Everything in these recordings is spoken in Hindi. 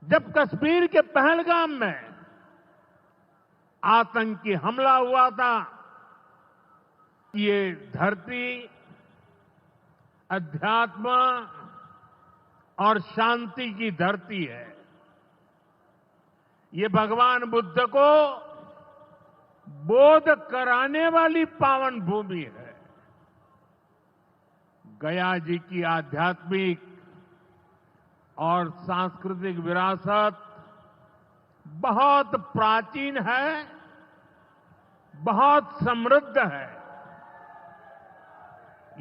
जब कश्मीर के पहलगाम में आतंकी हमला हुआ था, ये धरती अध्यात्म और शांति की धरती है। ये भगवान बुद्ध को बोध कराने वाली पावन भूमि है। गया जी की आध्यात्मिक और सांस्कृतिक विरासत बहुत प्राचीन है, बहुत समृद्ध है।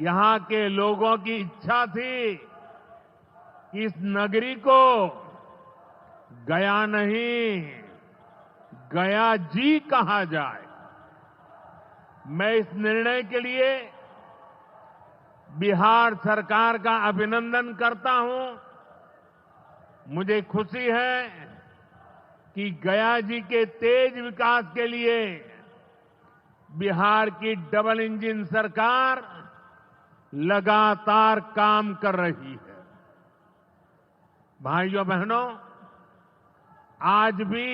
यहां के लोगों की इच्छा थी कि इस नगरी को गया नहीं, गया जी कहा जाए। मैं इस निर्णय के लिए बिहार सरकार का अभिनंदन करता हूं। मुझे खुशी है कि गया जी के तेज विकास के लिए बिहार की डबल इंजन सरकार लगातार काम कर रही है। भाइयों बहनों, आज भी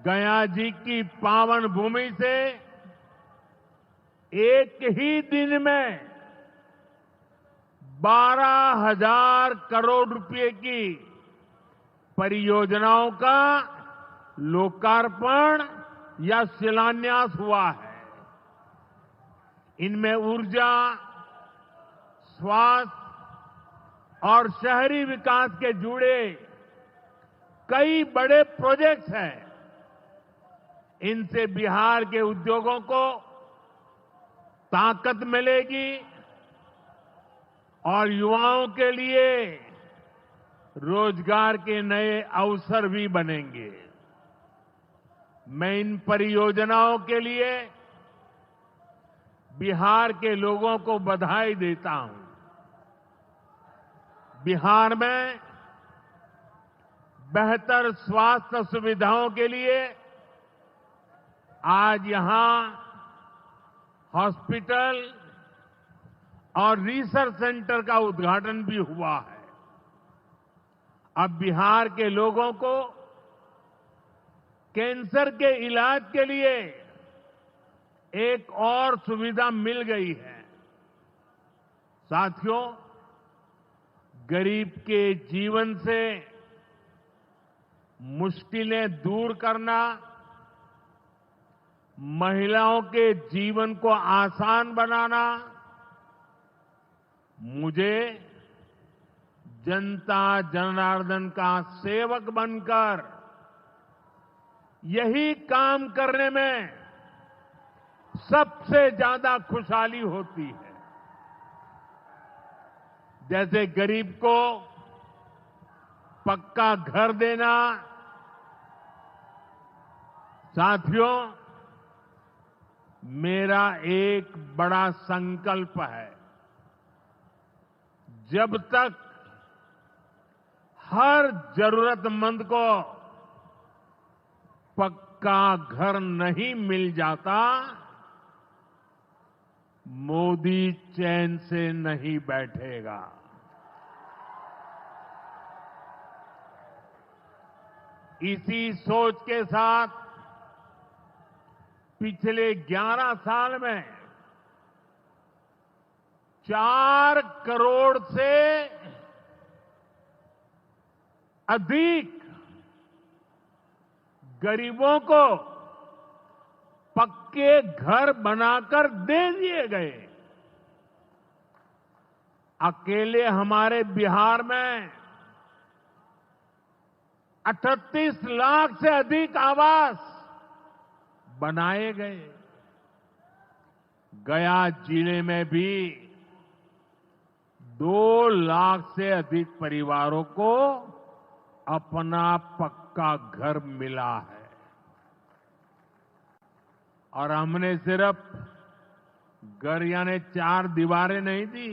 गया जी की पावन भूमि से एक ही दिन में 12,000 करोड़ रुपए की परियोजनाओं का लोकार्पण या शिलान्यास हुआ है। इनमें ऊर्जा, स्वास्थ्य और शहरी विकास के जुड़े कई बड़े प्रोजेक्ट्स हैं। इनसे बिहार के उद्योगों को ताकत मिलेगी और युवाओं के लिए रोजगार के नए अवसर भी बनेंगे। मैं इन परियोजनाओं के लिए बिहार के लोगों को बधाई देता हूं। बिहार में बेहतर स्वास्थ्य सुविधाओं के लिए आज यहां हॉस्पिटल और रिसर्च सेंटर का उद्घाटन भी हुआ है। अब बिहार के लोगों को कैंसर के इलाज के लिए एक और सुविधा मिल गई है। साथियों, गरीब के जीवन से मुश्किलें दूर करना, महिलाओं के जीवन को आसान बनाना मुझे जनता जनार्दन का सेवक बनकर यही काम करने में सबसे ज्यादा खुशहाली होती है। जैसे गरीब को पक्का घर देना। साथियों, मेरा एक बड़ा संकल्प है, जब तक हर जरूरतमंद को पक्का घर नहीं मिल जाता, मोदी चैन से नहीं बैठेगा। इसी सोच के साथ पिछले 11 साल में 4 करोड़ से अधिक गरीबों को पक्के घर बनाकर दे दिए गए। अकेले हमारे बिहार में 38 लाख से अधिक आवास बनाए गए। गया जिले में भी 2 लाख से अधिक परिवारों को अपना पक्का घर मिला है। और हमने सिर्फ घर यानी 4 दीवारें नहीं दी,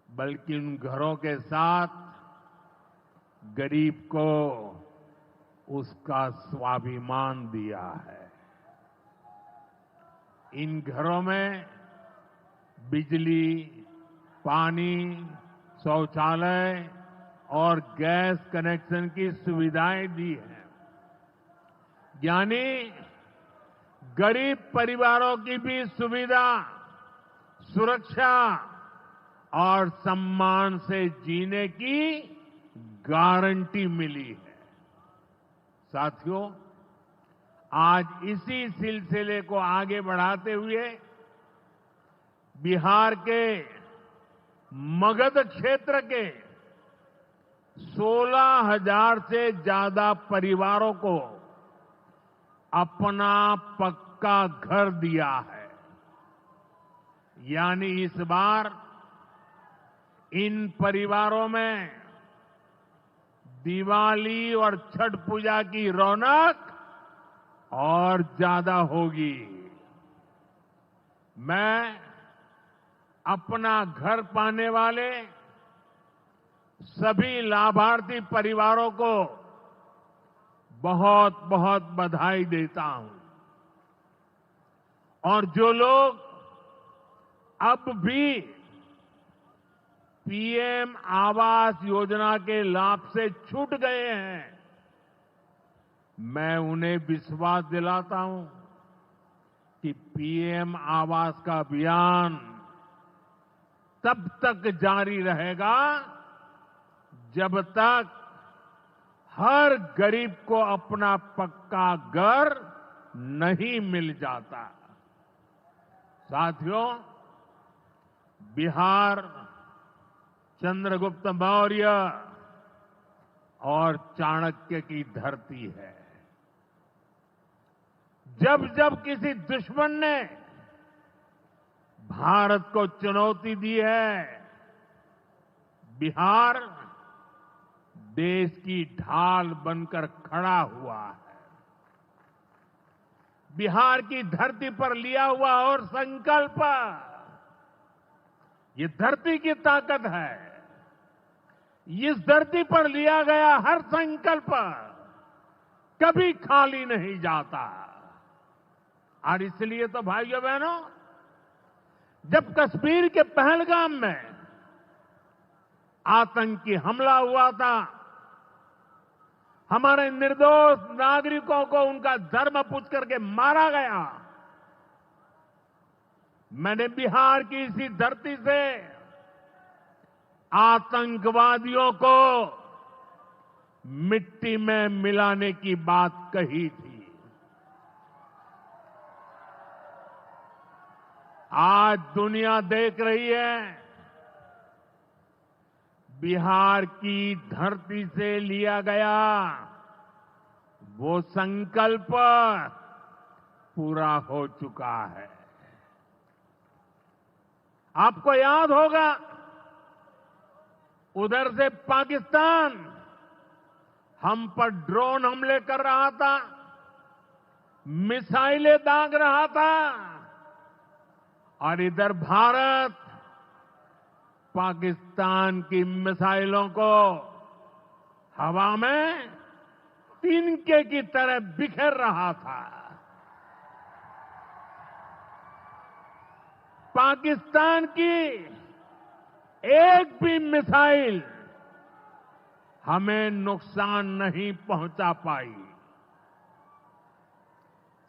बल्कि उन घरों के साथ गरीब को उसका स्वाभिमान दिया है। इन घरों में बिजली, पानी, शौचालय और गैस कनेक्शन की सुविधाएं दी हैं। यानी गरीब परिवारों की भी सुविधा, सुरक्षा और सम्मान से जीने की गारंटी मिली है। साथियों, आज इसी सिलसिले को आगे बढ़ाते हुए बिहार के मगध क्षेत्र के 16,000 से ज्यादा परिवारों को अपना पक्का घर दिया है। यानी इस बार इन परिवारों में दिवाली और छठ पूजा की रौनक और ज्यादा होगी। मैं अपना घर पाने वाले सभी लाभार्थी परिवारों को बहुत बहुत बधाई देता हूं। और जो लोग अब भी पीएम आवास योजना के लाभ से छूट गए हैं, मैं उन्हें विश्वास दिलाता हूं कि पीएम आवास का अभियान तब तक जारी रहेगा जब तक हर गरीब को अपना पक्का घर नहीं मिल जाता। साथियों, बिहार चंद्रगुप्त मौर्य और चाणक्य की धरती है। जब जब किसी दुश्मन ने भारत को चुनौती दी है, बिहार देश की ढाल बनकर खड़ा हुआ है। बिहार की धरती पर लिया हुआ और संकल्प, ये धरती की ताकत है। इस धरती पर लिया गया हर संकल्प कभी खाली नहीं जाता। और इसलिए तो भाइयों बहनों, जब कश्मीर के पहलगाम में आतंकी हमला हुआ था, हमारे निर्दोष नागरिकों को उनका धर्म पूछ करके मारा गया, मैंने बिहार की इसी धरती से आतंकवादियों को मिट्टी में मिलाने की बात कही थी। आज दुनिया देख रही है, बिहार की धरती से लिया गया वो संकल्प पूरा हो चुका है। आपको याद होगा, उधर से पाकिस्तान हम पर ड्रोन हमले कर रहा था, मिसाइलें दाग रहा था, और इधर भारत पाकिस्तान की मिसाइलों को हवा में तिनके की तरह बिखेर रहा था। पाकिस्तान की एक भी मिसाइल हमें नुकसान नहीं पहुंचा पाई।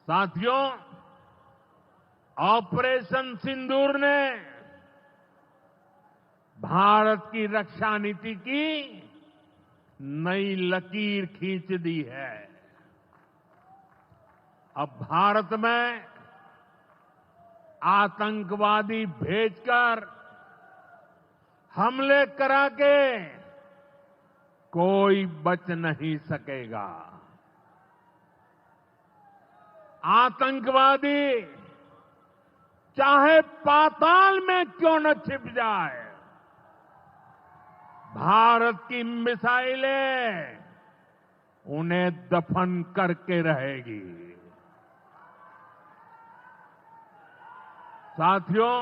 साथियों, ऑपरेशन सिंदूर ने भारत की रक्षा नीति की नई लकीर खींच दी है। अब भारत में आतंकवादी भेजकर हमले करा के कोई बच नहीं सकेगा। आतंकवादी चाहे पाताल में क्यों न छिप जाए, भारत की मिसाइलें उन्हें दफन करके रहेगी। साथियों,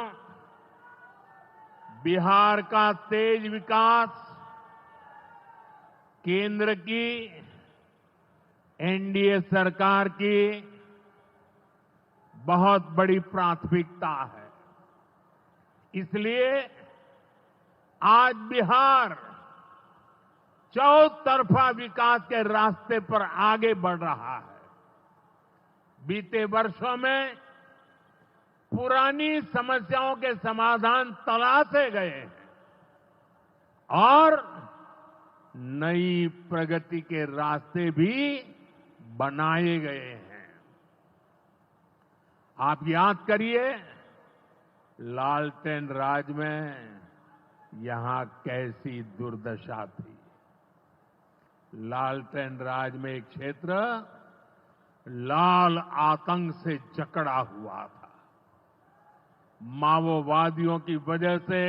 बिहार का तेज विकास केंद्र की एनडीए सरकार की बहुत बड़ी प्राथमिकता है। इसलिए आज बिहार चौतरफा विकास के रास्ते पर आगे बढ़ रहा है। बीते वर्षों में पुरानी समस्याओं के समाधान तलाशे गए हैं और नई प्रगति के रास्ते भी बनाए गए हैं। आप याद करिए, लालटेन राज में यहां कैसी दुर्दशा थी। लालटेन राज में एक क्षेत्र लाल आतंक से जकड़ा हुआ था। माओवादियों की वजह से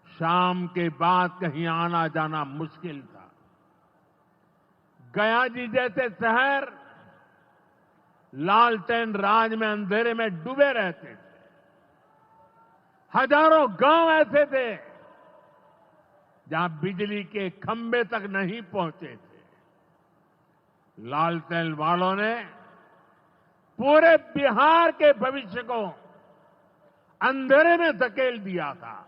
शाम के बाद कहीं आना जाना मुश्किल था। गया जी जैसे शहर लालटेन राज में अंधेरे में डूबे रहते थे। हजारों गांव ऐसे थे जहां बिजली के खंभे तक नहीं पहुंचे थे। लालटेन वालों ने पूरे बिहार के भविष्य को अंधेरे में धकेल दिया था।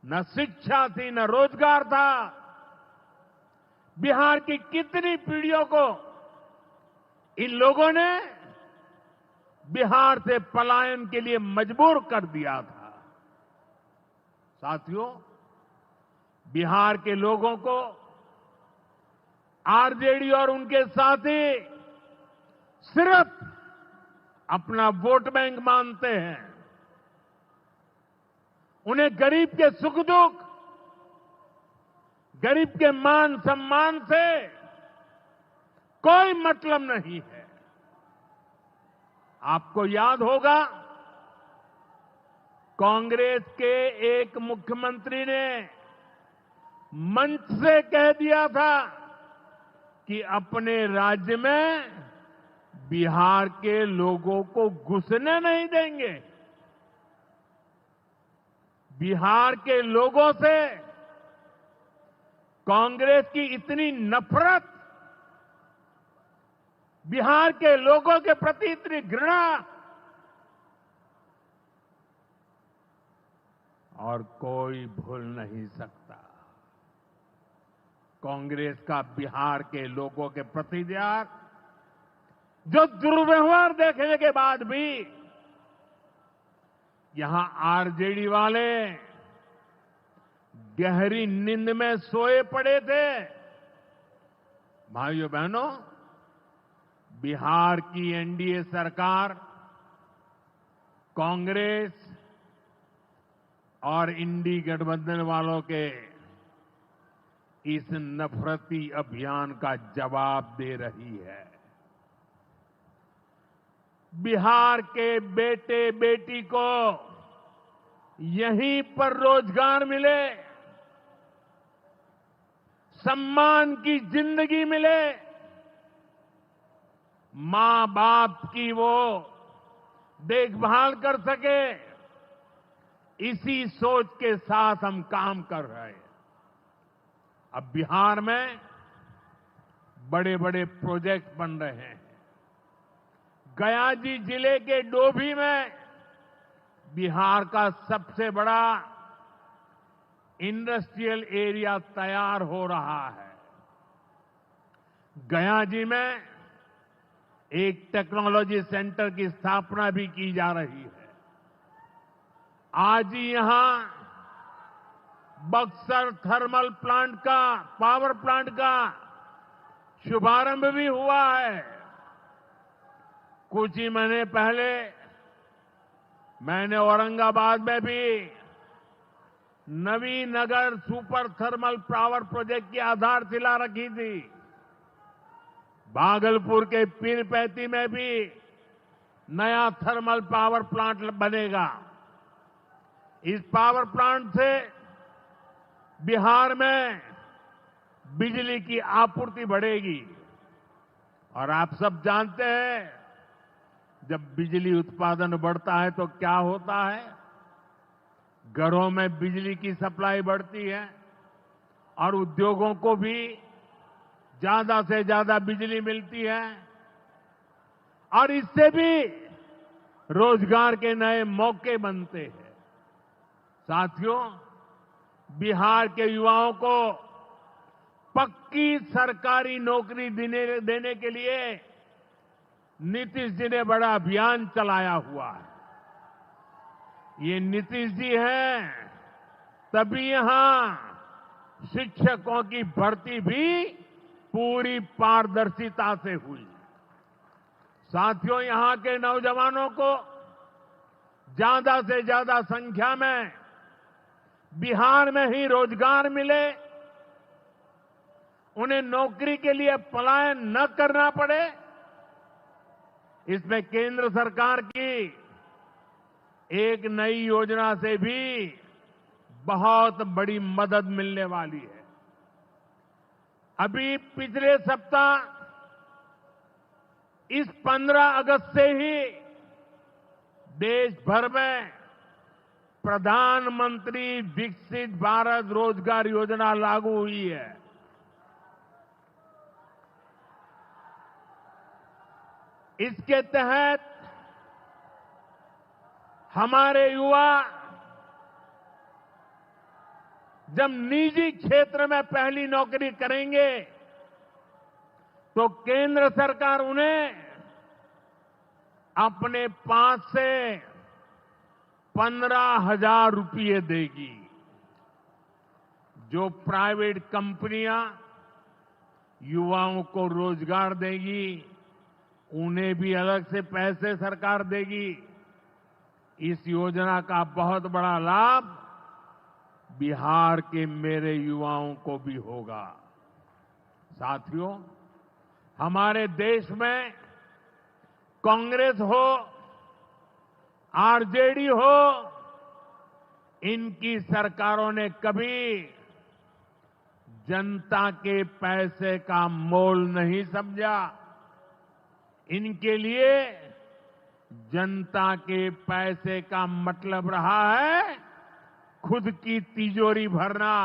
न शिक्षा थी, न रोजगार था। बिहार की कितनी पीढ़ियों को इन लोगों ने बिहार से पलायन के लिए मजबूर कर दिया था। साथियों, बिहार के लोगों को आरजेडी और उनके साथी सिर्फ अपना वोट बैंक मानते हैं। उन्हें गरीब के सुख दुख, गरीब के मान सम्मान से कोई मतलब नहीं है। आपको याद होगा, कांग्रेस के एक मुख्यमंत्री ने मंच से कह दिया था कि अपने राज्य में बिहार के लोगों को घुसने नहीं देंगे। बिहार के लोगों से कांग्रेस की इतनी नफरत, बिहार के लोगों के प्रति इतनी घृणा, और कोई भूल नहीं सकता। कांग्रेस का बिहार के लोगों के प्रति त्याग, जो दुर्व्यवहार देखने के बाद भी यहां आरजेडी वाले गहरी नींद में सोए पड़े थे। भाइयों बहनों, बिहार की एनडीए सरकार कांग्रेस और इंडी गठबंधन वालों के इस नफरती अभियान का जवाब दे रही है। बिहार के बेटे बेटी को यहीं पर रोजगार मिले, सम्मान की जिंदगी मिले, मां बाप की वो देखभाल कर सके, इसी सोच के साथ हम काम कर रहे हैं। अब बिहार में बड़े बड़े प्रोजेक्ट बन रहे हैं। गया जी जिले के डोभी में बिहार का सबसे बड़ा इंडस्ट्रियल एरिया तैयार हो रहा है। गया जी में एक टेक्नोलॉजी सेंटर की स्थापना भी की जा रही है। आज ही यहां बक्सर थर्मल प्लांट का, पावर प्लांट का शुभारंभ भी हुआ है। कुछ ही महीने पहले मैंने औरंगाबाद में भी Navinagar super thermal power project की आधारशिला रखी थी। भागलपुर के पीरपैंती में भी नया थर्मल पावर प्लांट बनेगा। इस पावर प्लांट से बिहार में बिजली की आपूर्ति बढ़ेगी। और आप सब जानते हैं, जब बिजली उत्पादन बढ़ता है तो क्या होता है? घरों में बिजली की सप्लाई बढ़ती है और उद्योगों को भी ज्यादा से ज्यादा बिजली मिलती है और इससे भी रोजगार के नए मौके बनते हैं। साथियों, बिहार के युवाओं को पक्की सरकारी नौकरी देने के लिए नीतीश जी ने बड़ा अभियान चलाया हुआ है। ये नीतीश जी हैं, तभी यहां शिक्षकों की भर्ती भी पूरी पारदर्शिता से हुई। साथियों, यहां के नौजवानों को ज्यादा से ज्यादा संख्या में बिहार में ही रोजगार मिले, उन्हें नौकरी के लिए पलायन न करना पड़े, इसमें केंद्र सरकार की एक नई योजना से भी बहुत बड़ी मदद मिलने वाली है। अभी पिछले सप्ताह इस 15 अगस्त से ही देश भर में प्रधानमंत्री विकसित भारत रोजगार योजना लागू हुई है। इसके तहत हमारे युवा जब निजी क्षेत्र में पहली नौकरी करेंगे तो केंद्र सरकार उन्हें अपने पास से 15,000 रुपये देगी। जो प्राइवेट कंपनियां युवाओं को रोजगार देगी, उन्हें भी अलग से पैसे सरकार देगी। इस योजना का बहुत बड़ा लाभ बिहार के मेरे युवाओं को भी होगा। साथियों, हमारे देश में कांग्रेस हो, आरजेडी हो, इनकी सरकारों ने कभी जनता के पैसे का मोल नहीं समझा। इनके लिए जनता के पैसे का मतलब रहा है खुद की तिजोरी भरना।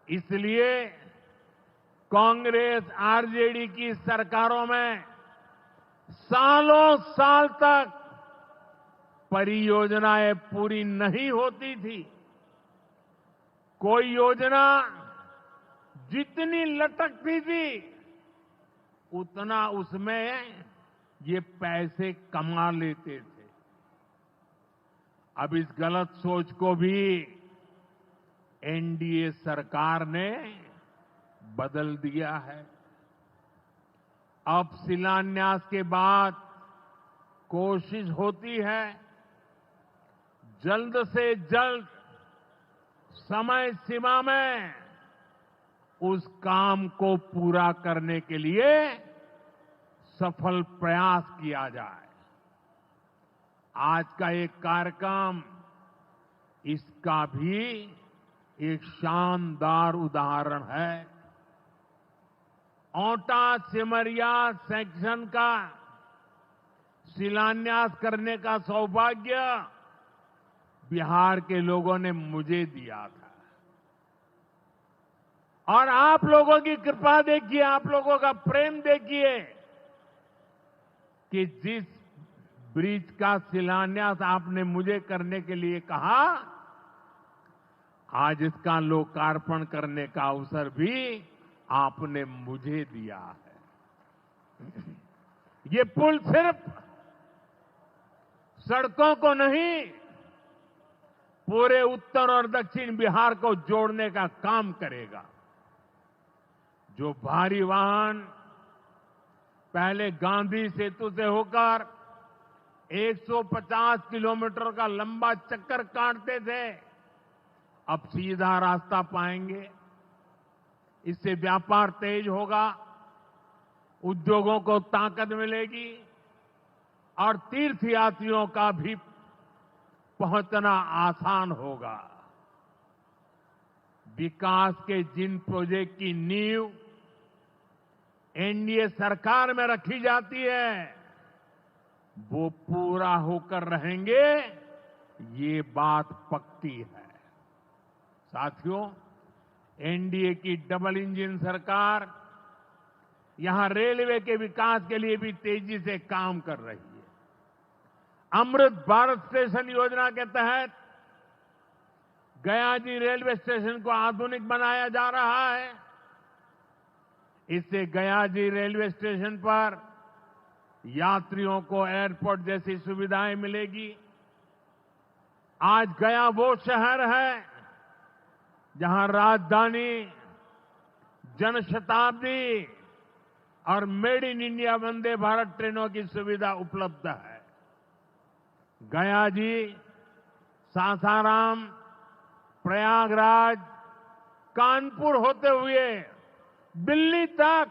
इसलिए कांग्रेस आरजेडी की सरकारों में सालों साल तक परियोजनाएं पूरी नहीं होती थी। कोई योजना जितनी लटकती थी उतना उसमें ये पैसे कमा लेते थे। अब इस गलत सोच को भी एनडीए सरकार ने बदल दिया है। अब शिलान्यास के बाद कोशिश होती है जल्द से जल्द समय सीमा में उस काम को पूरा करने के लिए सफल प्रयास किया जाए। आज का एक कार्यक्रम इसका भी एक शानदार उदाहरण है। ओंटा सिमरिया सेक्शन का शिलान्यास करने का सौभाग्य बिहार के लोगों ने मुझे दिया था। और आप लोगों की कृपा देखिए, आप लोगों का प्रेम देखिए कि जिस ब्रिज का शिलान्यास आपने मुझे करने के लिए कहा, आज इसका लोकार्पण करने का अवसर भी आपने मुझे दिया है। ये पुल सिर्फ सड़कों को नहीं, पूरे उत्तर और दक्षिण बिहार को जोड़ने का काम करेगा। जो भारी वाहन पहले गांधी सेतु से होकर 150 किलोमीटर का लंबा चक्कर काटते थे, अब सीधा रास्ता पाएंगे। इससे व्यापार तेज होगा, उद्योगों को ताकत मिलेगी और तीर्थयात्रियों का भी पहुंचना आसान होगा। विकास के जिन प्रोजेक्ट की नींव एनडीए सरकार में रखी जाती है, वो पूरा होकर रहेंगे, ये बात पक्की है। साथियों, एनडीए की डबल इंजन सरकार यहां रेलवे के विकास के लिए भी तेजी से काम कर रही है। अमृत भारत स्टेशन योजना के तहत गया जी रेलवे स्टेशन को आधुनिक बनाया जा रहा है। इससे गया जी रेलवे स्टेशन पर यात्रियों को एयरपोर्ट जैसी सुविधाएं मिलेगी। आज गया वो शहर है जहां राजधानी, जनशताब्दी और made in India Vande Bharat ट्रेनों की सुविधा उपलब्ध है। गया जी सासाराम, प्रयागराज, कानपुर होते हुए दिल्ली तक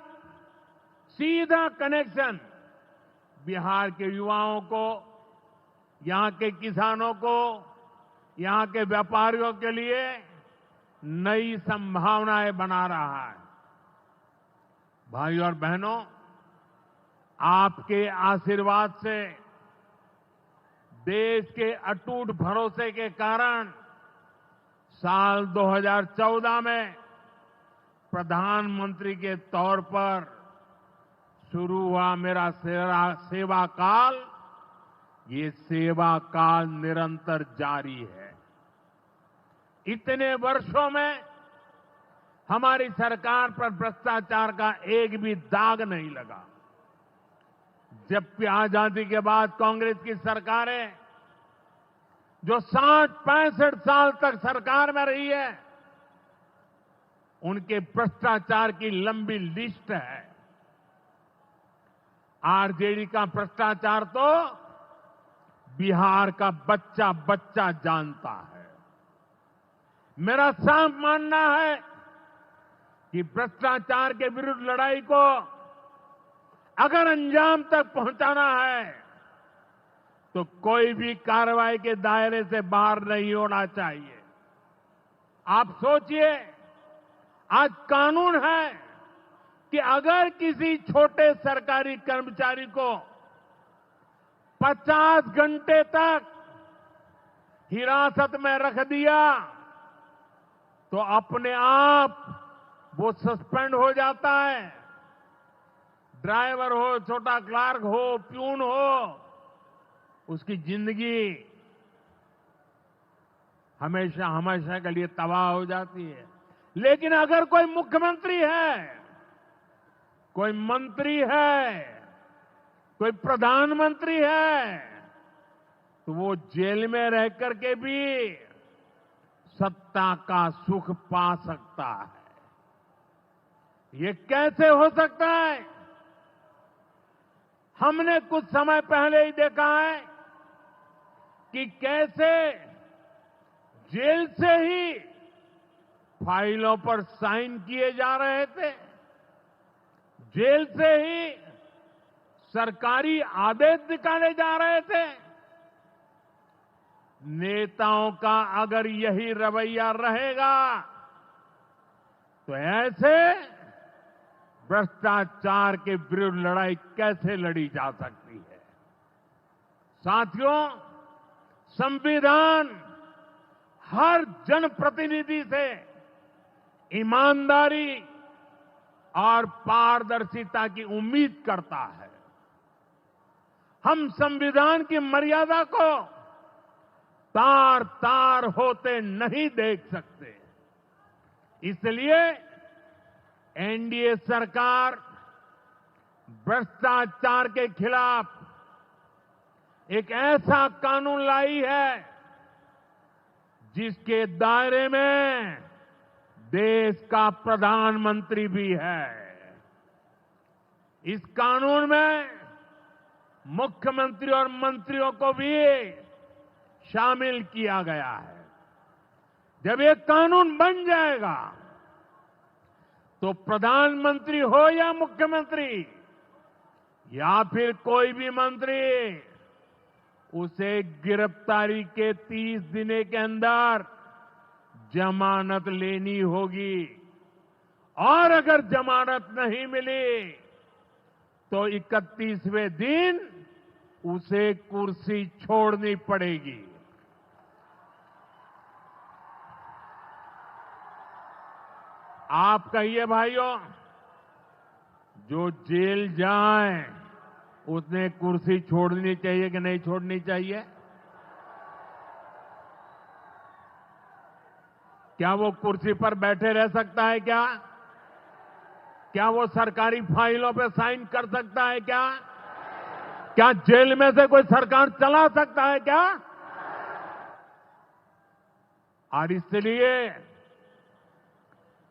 सीधा कनेक्शन बिहार के युवाओं को, यहां के किसानों को, यहां के व्यापारियों के लिए नई संभावनाएं बना रहा है। भाइयों और बहनों, आपके आशीर्वाद से, देश के अटूट भरोसे के कारण साल 2014 में प्रधानमंत्री के तौर पर शुरू हुआ मेरा सेवा काल, ये सेवा काल निरंतर जारी है। इतने वर्षों में हमारी सरकार पर भ्रष्टाचार का एक भी दाग नहीं लगा। जबकि आजादी के बाद कांग्रेस की सरकारें जो 60-65 साल तक सरकार में रही है, उनके भ्रष्टाचार की लंबी लिस्ट है। आरजेडी का भ्रष्टाचार तो बिहार का बच्चा बच्चा जानता है। मेरा साफ मानना है कि भ्रष्टाचार के विरुद्ध लड़ाई को अगर अंजाम तक पहुंचाना है तो कोई भी कार्रवाई के दायरे से बाहर नहीं होना चाहिए। आप सोचिए, आज कानून है कि अगर किसी छोटे सरकारी कर्मचारी को 50 घंटे तक हिरासत में रख दिया तो अपने आप वो सस्पेंड हो जाता है। ड्राइवर हो, छोटा क्लार्क हो, प्यून हो, उसकी जिंदगी हमेशा हमेशा के लिए तबाह हो जाती है। लेकिन अगर कोई मुख्यमंत्री है, कोई मंत्री है, कोई प्रधानमंत्री है, तो वो जेल में रह करके भी सत्ता का सुख पा सकता है। ये कैसे हो सकता है? हमने कुछ समय पहले ही देखा है कि कैसे जेल से ही फाइलों पर साइन किए जा रहे थे, जेल से ही सरकारी आदेश निकाले जा रहे थे। नेताओं का अगर यही रवैया रहेगा तो ऐसे भ्रष्टाचार के विरुद्ध लड़ाई कैसे लड़ी जा सकती है? साथियों, संविधान हर जनप्रतिनिधि से ईमानदारी और पारदर्शिता की उम्मीद करता है। हम संविधान की मर्यादा को तार तार होते नहीं देख सकते। इसलिए एनडीए सरकार भ्रष्टाचार के खिलाफ एक ऐसा कानून लाई है जिसके दायरे में देश का प्रधानमंत्री भी है। इस कानून में मुख्यमंत्री और मंत्रियों को भी शामिल किया गया है। जब ये कानून बन जाएगा तो प्रधानमंत्री हो या मुख्यमंत्री या फिर कोई भी मंत्री, उसे गिरफ्तारी के 30 दिन के अंदर जमानत लेनी होगी और अगर जमानत नहीं मिली तो 31वें दिन उसे कुर्सी छोड़नी पड़ेगी। आप कहिए भाइयों, जो जेल जाए उसने कुर्सी छोड़नी चाहिए कि नहीं छोड़नी चाहिए? क्या वो कुर्सी पर बैठे रह सकता है क्या? क्या वो सरकारी फाइलों पे साइन कर सकता है क्या? क्या जेल में से कोई सरकार चला सकता है क्या? और इसलिए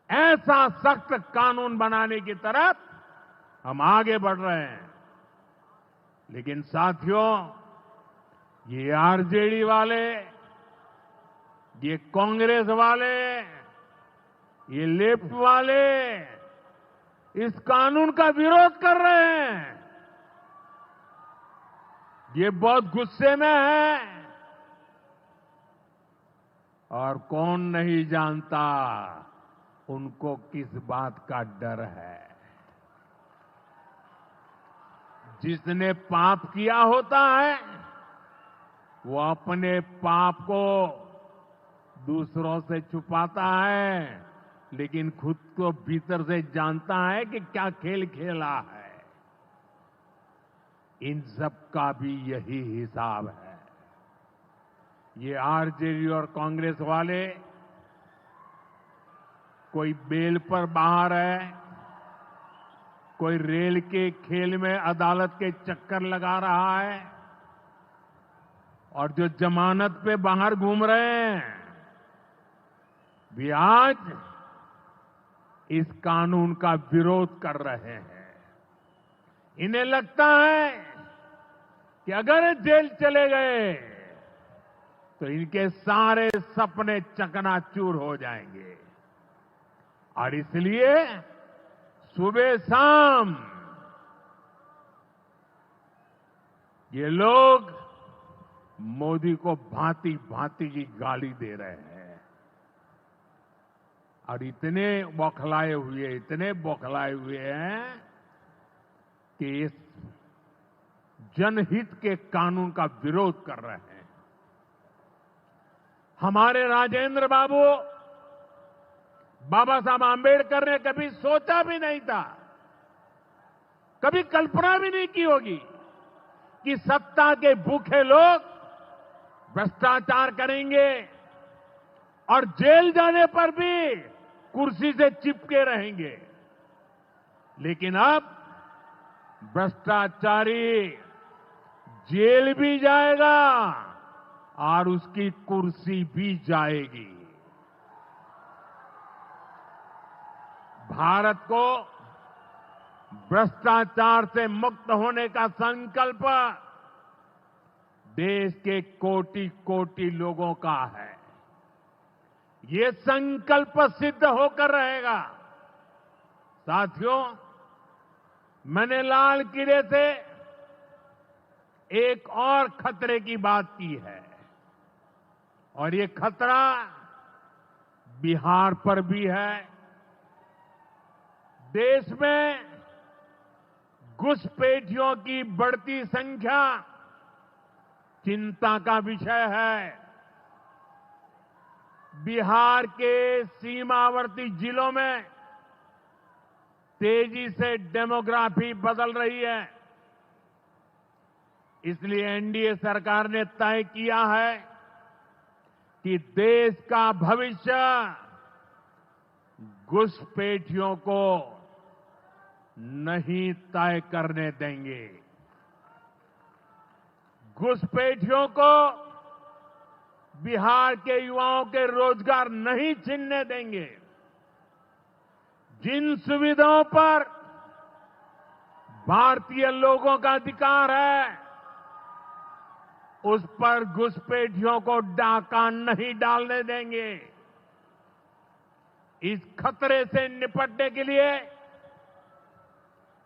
ऐसा सख्त कानून बनाने की तरफ हम आगे बढ़ रहे हैं। लेकिन साथियों, ये आरजेडी वाले, ये कांग्रेस वाले, ये लेफ्ट वाले इस कानून का विरोध कर रहे हैं। ये बहुत गुस्से में है और कौन नहीं जानता उनको किस बात का डर है। जिसने पाप किया होता है वो अपने पाप को दूसरों से छुपाता है, लेकिन खुद को भीतर से जानता है कि क्या खेल खेला है। इन सब का भी यही हिसाब है। ये आरजेडी और कांग्रेस वाले कोई बेल पर बाहर है, कोई रेल के खेल में अदालत के चक्कर लगा रहा है, और जो जमानत पे बाहर घूम रहे हैं भी आज इस कानून का विरोध कर रहे हैं। इन्हें लगता है कि अगर जेल चले गए तो इनके सारे सपने चकनाचूर हो जाएंगे, और इसलिए सुबह शाम ये लोग मोदी को भांति भांति की गाली दे रहे हैं और इतने बौखलाए हुए हैं कि इस जनहित के कानून का विरोध कर रहे हैं। हमारे राजेंद्र बाबू, बाबा साहब आंबेडकर ने कभी सोचा भी नहीं था, कभी कल्पना भी नहीं की होगी कि सत्ता के भूखे लोग भ्रष्टाचार करेंगे और जेल जाने पर भी कुर्सी से चिपके रहेंगे। लेकिन अब भ्रष्टाचारी जेल भी जाएगा और उसकी कुर्सी भी जाएगी। भारत को भ्रष्टाचार से मुक्त होने का संकल्प देश के कोटि कोटि लोगों का है। ये संकल्प सिद्ध होकर रहेगा। साथियों, मैंने लाल किले से एक और खतरे की बात की है, और ये खतरा बिहार पर भी है। देश में घुसपैठियों की बढ़ती संख्या चिंता का विषय है। बिहार के सीमावर्ती जिलों में तेजी से डेमोग्राफी बदल रही है। इसलिए एनडीए सरकार ने तय किया है कि देश का भविष्य घुसपैठियों को नहीं तय करने देंगे। घुसपैठियों को बिहार के युवाओं के रोजगार नहीं छीनने देंगे। जिन सुविधाओं पर भारतीय लोगों का अधिकार है, उस पर घुसपैठियों को डाका नहीं डालने देंगे। इस खतरे से निपटने के लिए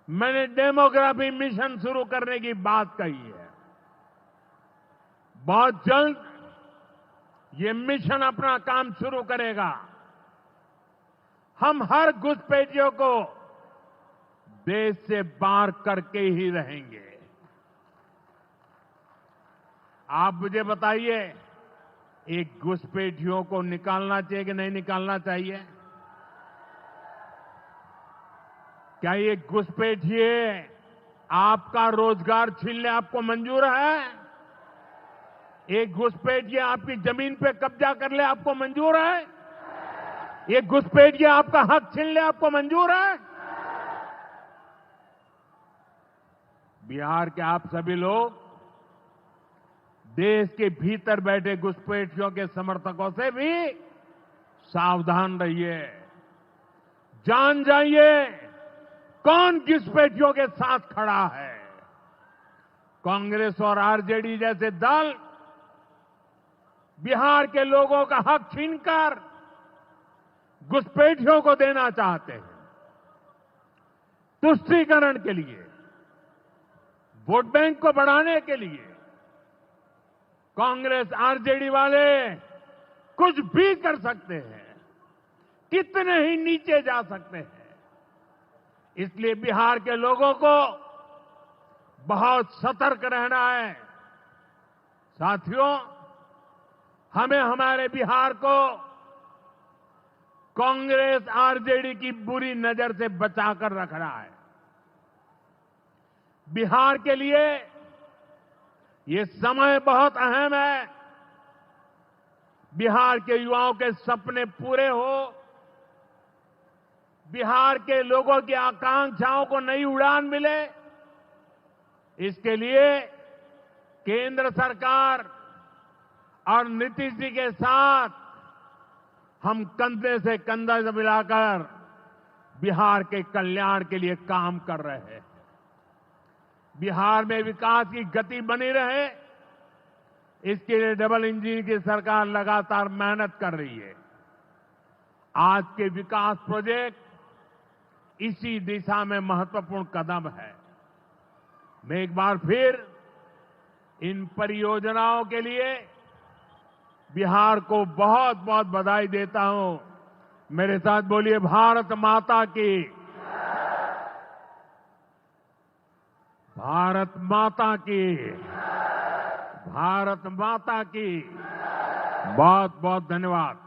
मैंने डेमोग्राफी मिशन शुरू करने की बात कही है। बहुत जल्द ये मिशन अपना काम शुरू करेगा। हम हर घुसपैठियों को देश से बाहर करके ही रहेंगे। आप मुझे बताइए, एक घुसपैठियों को निकालना चाहिए कि नहीं निकालना चाहिए? क्या ये घुसपैठिए आपका रोजगार छीनने आपको मंजूर है? एक घुसपैठिए आपकी जमीन पे कब्जा कर ले आपको मंजूर है? ये घुसपैठिए आपका हक छीन ले, आपको मंजूर है? बिहार के आप सभी लोग देश के भीतर बैठे घुसपैठियों के समर्थकों से भी सावधान रहिए। जान जाइए कौन घुसपैठियों के साथ खड़ा है। कांग्रेस और आरजेडी जैसे दल बिहार के लोगों का हक छीनकर घुसपैठियों को देना चाहते हैं। तुष्टीकरण के लिए, वोट बैंक को बढ़ाने के लिए कांग्रेस आरजेडी वाले कुछ भी कर सकते हैं, कितने ही नीचे जा सकते हैं। इसलिए बिहार के लोगों को बहुत सतर्क रहना है। साथियों, हमें हमारे बिहार को कांग्रेस आरजेडी की बुरी नजर से बचाकर रखना है। बिहार के लिए ये समय बहुत अहम है। बिहार के युवाओं के सपने पूरे हो, बिहार के लोगों की आकांक्षाओं को नई उड़ान मिले, इसके लिए केंद्र सरकार और नीतीश जी के साथ हम कंधे से कंधा मिलाकर बिहार के कल्याण के लिए काम कर रहे हैं। बिहार में विकास की गति बनी रहे, इसके लिए डबल इंजन की सरकार लगातार मेहनत कर रही है। आज के विकास प्रोजेक्ट इसी दिशा में महत्वपूर्ण कदम है। मैं एक बार फिर इन परियोजनाओं के लिए बिहार को बहुत बहुत बधाई देता हूं। मेरे साथ बोलिए, भारत माता की, भारत माता की, भारत माता की। बहुत बहुत धन्यवाद।